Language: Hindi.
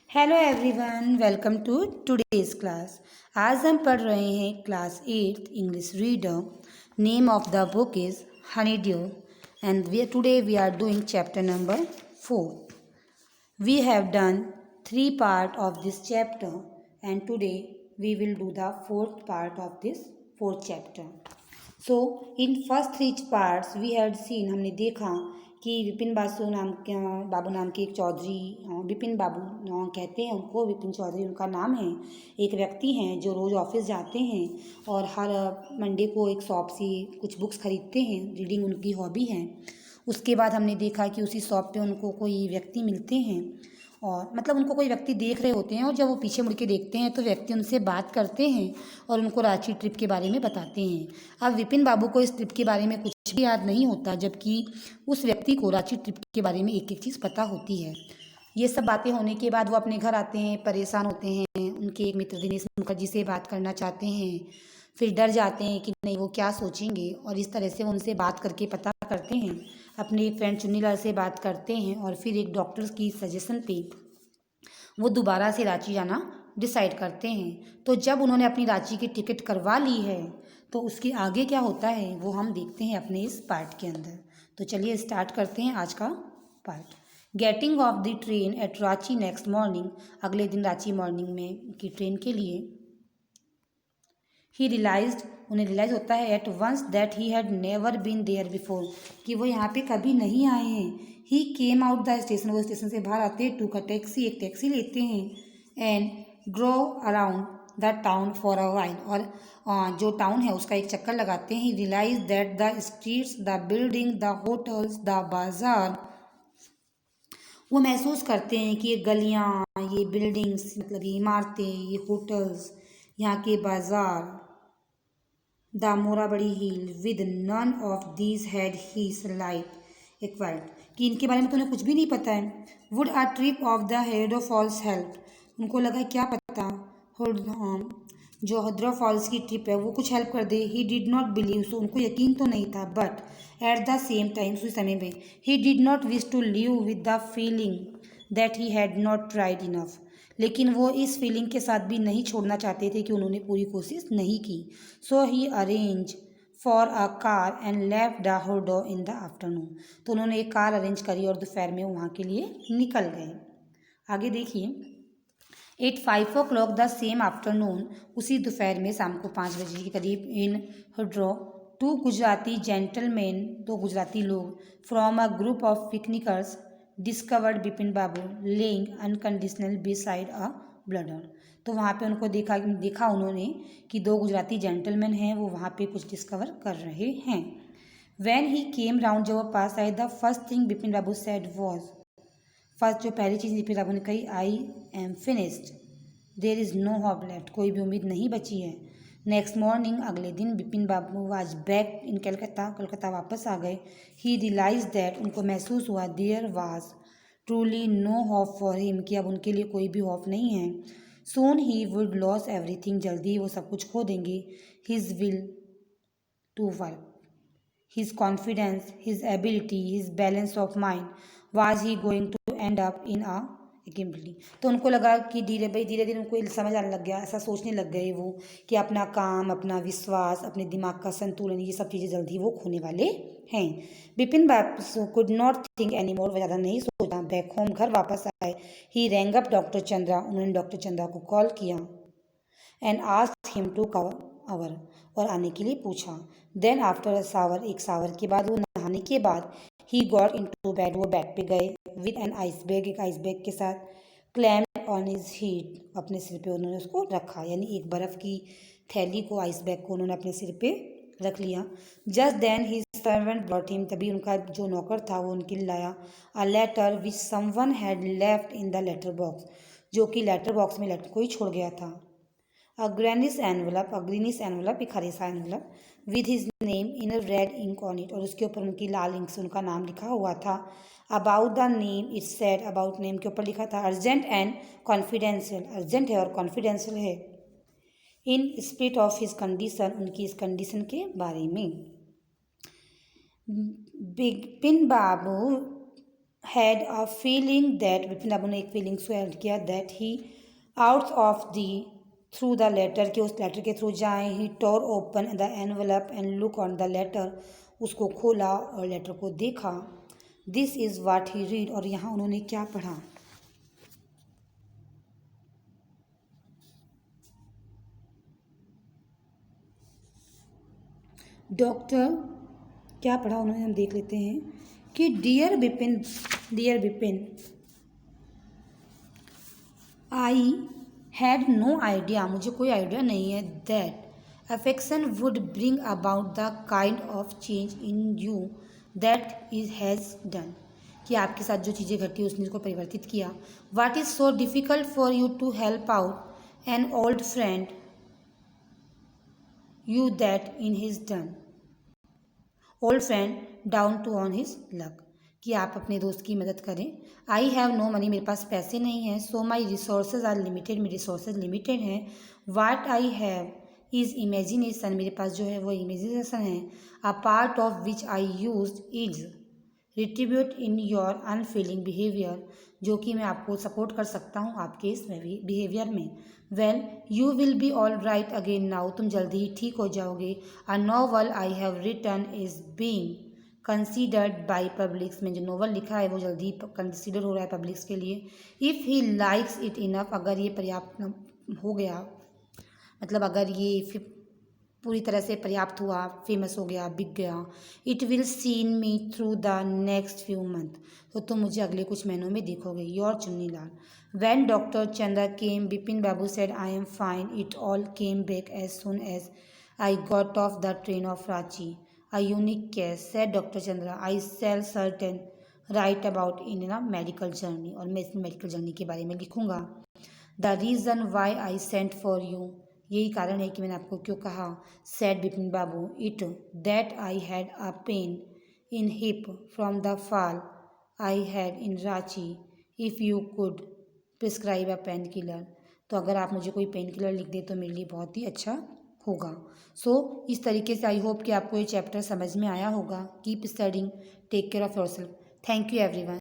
Hello everyone, welcome to today's class. आज हम पढ़ रहे हैं class 8 English reader. Name of the book is Honeydew and today we are doing chapter number 4। We have done 3 parts of this chapter and today we will do the 4th part of this 4th chapter. So in first 3 parts we had seen, हमने देखा कि विपिन बाबू नाम के एक चौधरी, विपिन बाबू कहते हैं उनको, विपिन चौधरी उनका नाम है। एक व्यक्ति हैं जो रोज़ ऑफिस जाते हैं और हर मंडे को एक शॉप से कुछ बुक्स खरीदते हैं। रीडिंग उनकी हॉबी है। उसके बाद हमने देखा कि उसी शॉप पे उनको कोई व्यक्ति मिलते हैं और मतलब उनको कोई व्यक्ति देख रहे होते हैं और जब वो पीछे मुड़ के देखते हैं तो व्यक्ति उनसे बात करते हैं और उनको रांची ट्रिप के बारे में बताते हैं। अब विपिन बाबू को इस ट्रिप के बारे में कुछ भी याद नहीं होता, जबकि उस व्यक्ति को रांची ट्रिप के बारे में एक एक चीज़ पता होती है। ये सब बातें होने के बाद वो अपने घर आते हैं, परेशान होते हैं। उनके एक मित्र दिनेश मुखर्जी से बात करना चाहते हैं, फिर डर जाते हैं कि नहीं वो क्या सोचेंगे, और इस तरह से वो उनसे बात करके पता करते हैं। अपने एक फ्रेंड चुन्नीलाल से बात करते हैं और फिर एक डॉक्टर की सजेशन पे वो दोबारा से रांची जाना डिसाइड करते हैं। तो जब उन्होंने अपनी रांची की टिकट करवा ली है तो उसके आगे क्या होता है वो हम देखते हैं अपने इस पार्ट के अंदर। तो चलिए स्टार्ट करते हैं आज का part. Getting off the train eight Ranchi next morning, अगले दिन रांची मॉर्निंग में की ट्रेन के लिए ही रियलाइज्ड, उन्हें रियलाइज़ होता है at once that he had never been there before, कि वो यहाँ पे कभी नहीं आए हैं। He came out the station, वो स्टेशन से बाहर आते हैं। टू का टैक्सी, एक टैक्सी लेते हैं। And drove around the town for a while, और जो टाउन है उसका एक चक्कर लगाते हैं। He realize that the streets, the building, the hotels, the bazaar, वो महसूस करते हैं कि ये गलियाँ, ये बिल्डिंग्स, मतलब ये इमारतें, ये होटल्स, यहाँ के बाज़ार, the Morabadi hill, with none of these had he light acquired, कि इनके बारे में तो उन्हें कुछ भी नहीं पता है। Would a trip of the हेडो फॉल्स हेल्प, उनको लगा क्या पता जो हद्रा फॉल्स की ट्रिप है वो कुछ हेल्प कर दे। He did not believe, so उनको यकीन तो नहीं था, but at the same time, उसी समय में, he did not wish to live with the feeling that he had not tried enough, लेकिन वो इस फीलिंग के साथ भी नहीं छोड़ना चाहते थे कि उन्होंने पूरी कोशिश नहीं की। So he arrange for a car and left the हुडो इन द आफ्टरनून, तो उन्होंने एक कार अरेंज करी और दोपहर में वहाँ के लिए निकल गए। आगे देखिए। Eight 5 o'clock the same afternoon, उसी दोपहर में, शाम को 5 बजे के करीब, in Hundru, two Gujarati gentleman, दो गुजराती लोग, from a group of picnickers discovered Bipin Babu lying unconditional beside a boulder, तो वहाँ पे उनको देखा उन्होंने कि दो गुजराती जेंटलमैन हैं, वो वहाँ पे कुछ डिस्कवर कर रहे हैं। वैन ही केम राउंड, जब वो पास आए, the first thing Bipin Babu said was, first जो पहली चीज़ बिपिन बाबू ने कही, I am finished, there is no hope left, कोई भी उम्मीद नहीं बची है। नेक्स्ट मॉर्निंग, अगले दिन, Bipin Babu was back in Calcutta, Kolkata वापस आ गए। ही रियलाइज दैट, उनको महसूस हुआ, there was truly no hope for him, कि अब उनके लिए कोई भी होप नहीं है। Soon he would lose everything, जल्दी ही वो सब कुछ खो देंगे। His will to work, his confidence, his ability, his balance of mind, was he going to end up in a गिम्बली, तो उनको लगा कि धीरे धीरे उनको समझ आने लग गया, ऐसा सोचने लग गए वो कि अपना काम, अपना विश्वास, अपने दिमाग का संतुलन, ये सब चीज़ें जल्दी वो खोने वाले हैं। Bipin Babu could not think any more, वह ज़्यादा नहीं सोचा। बैक होम, घर वापस आए। He rang up doctor Chandra, उन्होंने डॉक्टर चंद्रा को कॉल किया। And asked him to our, और आने के लिए पूछा। देन आफ्टर अ शावर, एक शावर के बाद, वो नहाने के बाद, he got into bed, वो बेड पे गए। विद एन आइस बैग, एक आइस बैग के साथ। क्लैम्प ऑन हिज हीट, अपने सिर पे उन्होंने उसको रखा, यानी एक बर्फ़ की थैली को, आइस बैग को उन्होंने अपने सिर पे रख लिया। Just then his servant brought him, तभी उनका जो नौकर था वो उनके लिए लाया। A letter which someone had left in the letter box, जो कि लेटर बॉक्स में लेटर कोई छोड़ गया था। A greenish envelope, एक हरे सा envelope, with his name in a red ink on it, और उसके ऊपर उनकी लाल इंक से उनका नाम लिखा हुआ था। About the name it said, about name के ऊपर लिखा था अर्जेंट एंड कॉन्फिडेंशियल, अर्जेंट है और कॉन्फिडेंशियल है। In spirit of his condition, उनकी इस कंडीशन के बारे में। Bipin Babu had a feeling that, Vipin Babu ने एक फीलिंग्स को ऐड किया, that he out of the through the letter, कि उस लेटर के थ्रू जाएं। He tore open the envelope and look on the letter, उसको खोला और लेटर को देखा। This is what he read, और यहाँ उन्होंने क्या पढ़ा। डॉक्टर क्या पढ़ा उन्होंने, हम देख लेते हैं कि dear Vipin I had no idea, मुझे कोई आइडिया नहीं है, that affection would bring about the kind of change in you that is has done, कि आपके साथ जो चीज़ें घटी उसने इसको परिवर्तित किया। What is so difficult for you to help out an old friend you that in his done, old friend down to on his luck, कि आप अपने दोस्त की मदद करें। आई हैव नो मनी, मेरे पास पैसे नहीं हैं। So my resources are limited, मेरे रिसोर्सेज लिमिटेड हैं। What I have is imagination, मेरे पास जो है वो इमेजिनेशन है। A part of which I use is retribute in your unfeeling behaviour, जो कि मैं आपको सपोर्ट कर सकता हूँ आपके इस बिहेवियर में। Well you will be all right again now, तुम जल्दी ही ठीक हो जाओगे। A novel I have written is being considered by publics, में जो नॉवल लिखा है वो जल्दी कंसिडर हो रहा है पब्लिक्स के लिए। If he likes it enough, अगर ये पर्याप्त हो गया, मतलब अगर ये पूरी तरह से पर्याप्त हुआ, फेमस हो गया, बिक गया। It will seen me through the next few month, तो तुम मुझे अगले कुछ महीनों में देखोगे। Your Chunni Lal. When doctor Chandra came, Bipin Babu said I am fine, it all came back as soon as I got off the train of Ranchi. A unique case, said doctor Chandra, I shall certain write about in a medical journey, और मैं इस मेडिकल जर्नी के बारे में लिखूंगा। The reason why I sent for you, यही कारण है कि मैंने आपको क्यों कहा। Said Bipin Babu, it that I had a pain in hip from the fall I had in Ranchi, if you could prescribe a pain killer, तो अगर आप मुझे कोई पेन किलर लिख दे तो मेरे लिए बहुत ही अच्छा होगा। सो इस तरीके से आई होप कि आपको ये चैप्टर समझ में आया होगा। Keep studying, take care of yourself. Thank you everyone.